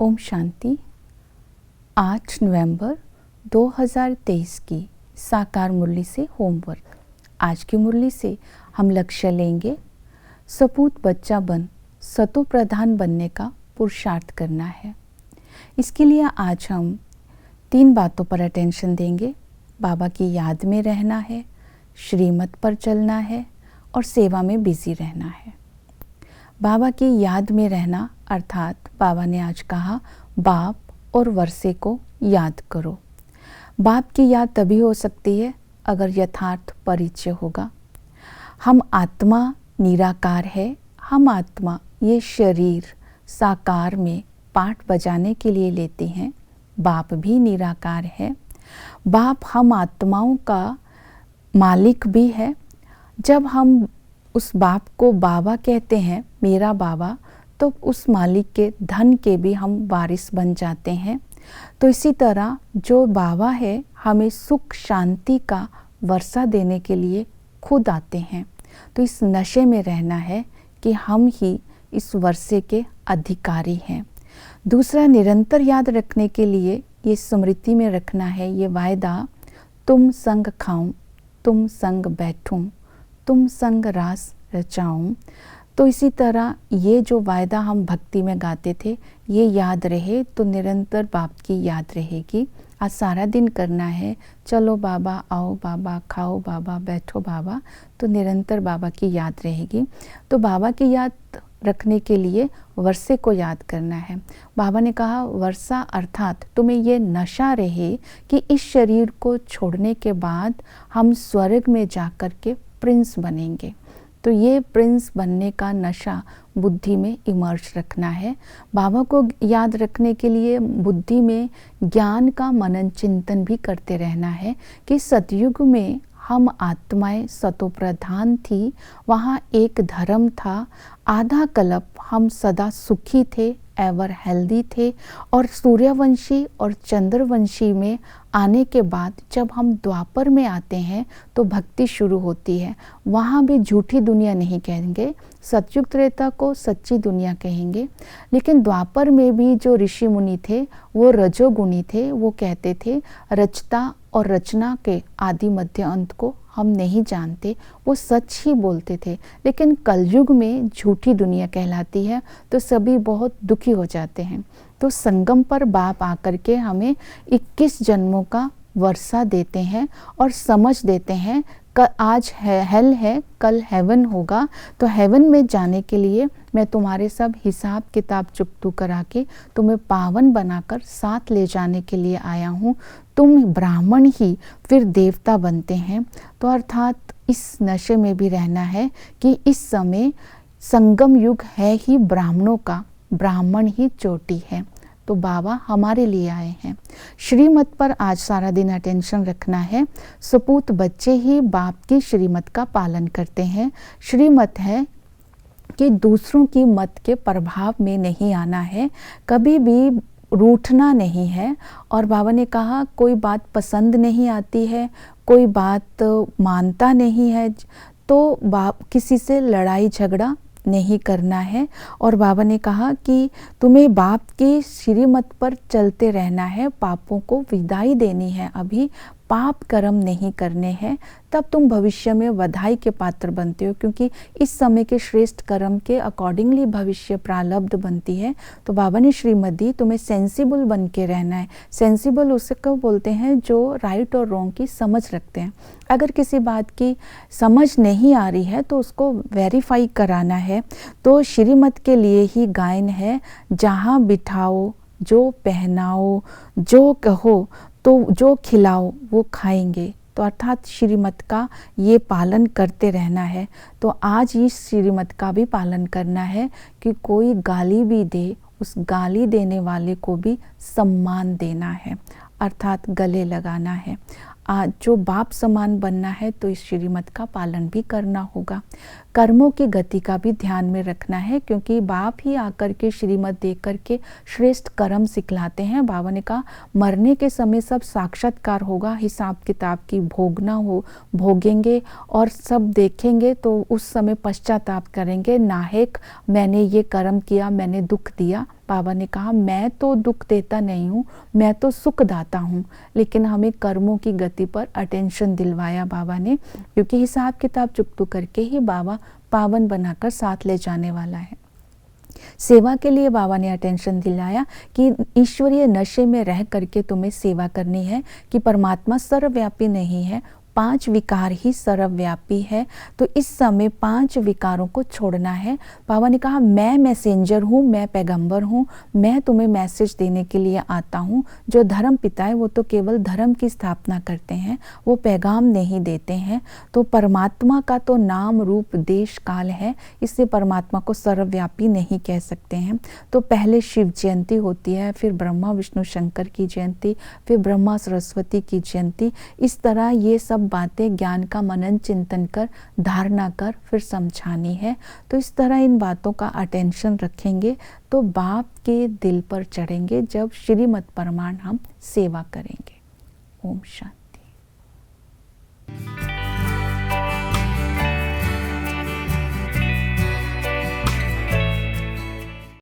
ओम शांति। 8 नवंबर 2023 की साकार मुरली से होमवर्क। आज की मुरली से हम लक्ष्य लेंगे सपूत बच्चा बन सतो प्रधान बनने का पुरुषार्थ करना है। इसके लिए आज हम 3 बातों पर अटेंशन देंगे। बाबा की याद में रहना है, श्रीमत पर चलना है और सेवा में बिजी रहना है। बाबा की याद में रहना अर्थात बाबा ने आज कहा बाप और वर्षे को याद करो। बाप की याद तभी हो सकती है अगर यथार्थ परिचय होगा। हम आत्मा निराकार है, हम आत्मा ये शरीर साकार में पाठ बजाने के लिए लेते हैं। बाप भी निराकार है। बाप हम आत्माओं का मालिक भी है। जब हम उस बाप को बाबा कहते हैं, मेरा बाबा, तो उस मालिक के धन के भी हम वारिस बन जाते हैं। तो इसी तरह जो बाबा है हमें सुख शांति का वर्षा देने के लिए खुद आते हैं। तो इस नशे में रहना है कि हम ही इस वर्षे के अधिकारी हैं। दूसरा, निरंतर याद रखने के लिए ये स्मृति में रखना है ये वायदा, तुम संग खाऊं, तुम संग बैठूं, तुम संग रास रचाऊं। तो इसी तरह ये जो वायदा हम भक्ति में गाते थे ये याद रहे तो निरंतर बाप की याद रहेगी। आज सारा दिन करना है, चलो बाबा, आओ बाबा, खाओ बाबा, बैठो बाबा, तो निरंतर बाबा की याद रहेगी। तो बाबा की याद रखने के लिए वर्षे को याद करना है। बाबा ने कहा वर्षा अर्थात तुम्हें ये नशा रहे कि इस शरीर को छोड़ने के बाद हम स्वर्ग में जाकर के प्रिंस बनेंगे। तो ये प्रिंस बनने का नशा बुद्धि में इमर्ज रखना है। बाबा को याद रखने के लिए बुद्धि में ज्ञान का मनन चिंतन भी करते रहना है कि सतयुग में हम आत्माएं सतो प्रधान थी, वहाँ एक धर्म था, आधा कल्प हम सदा सुखी थे, एवर हेल्दी थे। और सूर्यवंशी और चंद्रवंशी में आने के बाद जब हम द्वापर में आते हैं तो भक्ति शुरू होती है। वहाँ भी झूठी दुनिया नहीं कहेंगे, सतयुग त्रेता को सच्ची दुनिया कहेंगे। लेकिन द्वापर में भी जो ऋषि मुनि थे वो रजोगुणी थे। वो कहते थे रचता और रचना के आदि मध्य अंत को हम नहीं जानते, वो सच ही बोलते थे। लेकिन कलयुग में झूठी दुनिया कहलाती है तो सभी बहुत दुखी हो जाते हैं। तो संगम पर बाप आकर के हमें 21 जन्मों का वर्षा देते हैं और समझ देते हैं आज हेल है, कल हेवन होगा। तो हेवन में जाने के लिए मैं तुम्हारे सब हिसाब किताब चुकतू करा के तुम्हें पावन बनाकर साथ ले जाने के लिए आया हूँ। तुम ब्राह्मण ही फिर देवता बनते हैं। तो अर्थात इस नशे में भी रहना है कि इस समय संगम युग है ही ब्राह्मणों का, ब्राह्मण ही चोटी है। तो बाबा हमारे लिए आए हैं। श्रीमत पर आज सारा दिन अटेंशन रखना है। सपूत बच्चे ही बाप की श्रीमत का पालन करते हैं। श्रीमत है कि दूसरों की मत के प्रभाव में नहीं आना है, कभी भी रूठना नहीं है। और बाबा ने कहा कोई बात पसंद नहीं आती है, कोई बात मानता नहीं है तो बाप किसी से लड़ाई झगड़ा नहीं करना है। और बाबा ने कहा कि तुम्हें बाप की श्रीमत पर चलते रहना है, पापों को विदाई देनी है, अभी पाप कर्म नहीं करने हैं, तब तुम भविष्य में बधाई के पात्र बनते हो, क्योंकि इस समय के श्रेष्ठ कर्म के अकॉर्डिंगली भविष्य प्रारब्ध बनती है। तो बाबा ने श्रीमत दी, तुम्हें सेंसिबल बन के रहना है। सेंसिबल उसे कब बोलते हैं जो राइट और रॉन्ग की समझ रखते हैं। अगर किसी बात की समझ नहीं आ रही है तो उसको वेरीफाई कराना है। तो श्रीमत के लिए ही गायन है, जहाँ बिठाओ, जो पहनाओ, जो कहो, तो जो खिलाओ वो खाएंगे। तो अर्थात श्रीमत का ये पालन करते रहना है। तो आज इस श्रीमत का भी पालन करना है कि कोई गाली भी दे, उस गाली देने वाले को भी सम्मान देना है, अर्थात गले लगाना है। आज जो बाप समान बनना है तो इस श्रीमत का पालन भी करना होगा। कर्मों की गति का भी ध्यान में रखना है, क्योंकि बाप ही आकर के श्रीमत दे करके श्रेष्ठ कर्म सिखलाते हैं। बाबा ने कहा मरने के समय सब साक्षात्कार होगा, हिसाब किताब की भोगना हो, भोगेंगे और सब देखेंगे तो उस समय पश्चाताप करेंगे, नाहक मैंने ये कर्म किया, मैंने दुख दिया। बाबा ने कहा मैं तो दुख देता नहीं हूँ, मैं तो सुख दाता हूँ। लेकिन हमें कर्मों की गति पर अटेंशन दिलवाया बाबा ने, क्योंकि हिसाब किताब चुकतू करके ही बाबा पावन बनाकर साथ ले जाने वाला है। सेवा के लिए बाबा ने अटेंशन दिलाया कि ईश्वरीय नशे में रह करके तुम्हें सेवा करनी है, कि परमात्मा सर्वव्यापी नहीं है, 5 विकार ही सर्वव्यापी है। तो इस समय 5 विकारों को छोड़ना है। बाबा ने कहा मैं मैसेंजर हूँ, मैं पैगंबर हूँ, मैं तुम्हें मैसेज देने के लिए आता हूँ। जो धर्म पिता है वो तो केवल धर्म की स्थापना करते हैं, वो पैगाम नहीं देते हैं। तो परमात्मा का तो नाम रूप देश काल है, इससे परमात्मा को सर्वव्यापी नहीं कह सकते हैं। तो पहले शिव जयंती होती है, फिर ब्रह्मा विष्णु शंकर की जयंती, फिर ब्रह्मा सरस्वती की जयंती। इस तरह ये सब बातें ज्ञान का मनन चिंतन कर, धारणा कर, फिर समझानी है। तो इस तरह इन बातों का अटेंशन रखेंगे तो बाप के दिल पर चढ़ेंगे जब श्रीमद् परमाण हम सेवा करेंगे। ओम शांति।